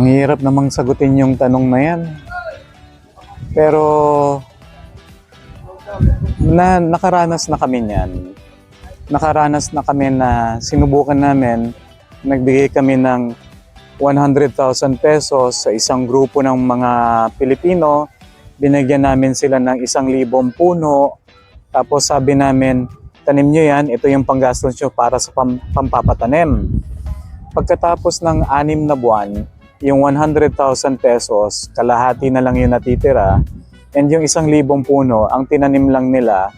Ang hirap namang sagutin yung tanong na yan. Pero nakaranas na kami niyan. Nakaranas na kami na sinubukan namin, nagbigay kami ng 100,000 pesos sa isang grupo ng mga Pilipino. Binigyan namin sila ng 1,000 puno. Tapos sabi namin, tanim nyo yan, ito yung panggastos nyo para sa pampapatanim. Pagkatapos ng 6 na buwan, yung 100,000 pesos, kalahati na lang yung natitira. And yung 1,000 puno, ang tinanim lang nila,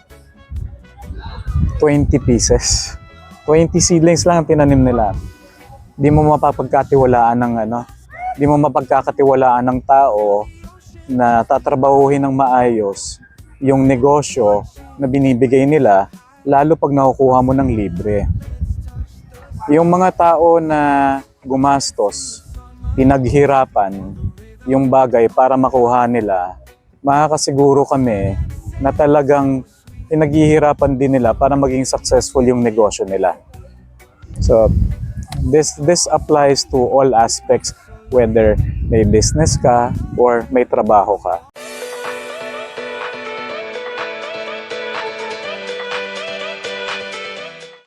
20 pieces. 20 seedlings lang ang tinanim nila. Di mo mapapagkatiwalaan di mo mapagkakatiwalaan ng tao na tatrabahuhin ng maayos yung negosyo na binibigay nila, lalo pag nakukuha mo ng libre. Yung mga tao na gumastos, pinaghirapan yung bagay para makuha nila, makakasiguro kami na talagang pinaghihirapan din nila para maging successful yung negosyo nila. So, this applies to all aspects, whether may business ka or may trabaho ka.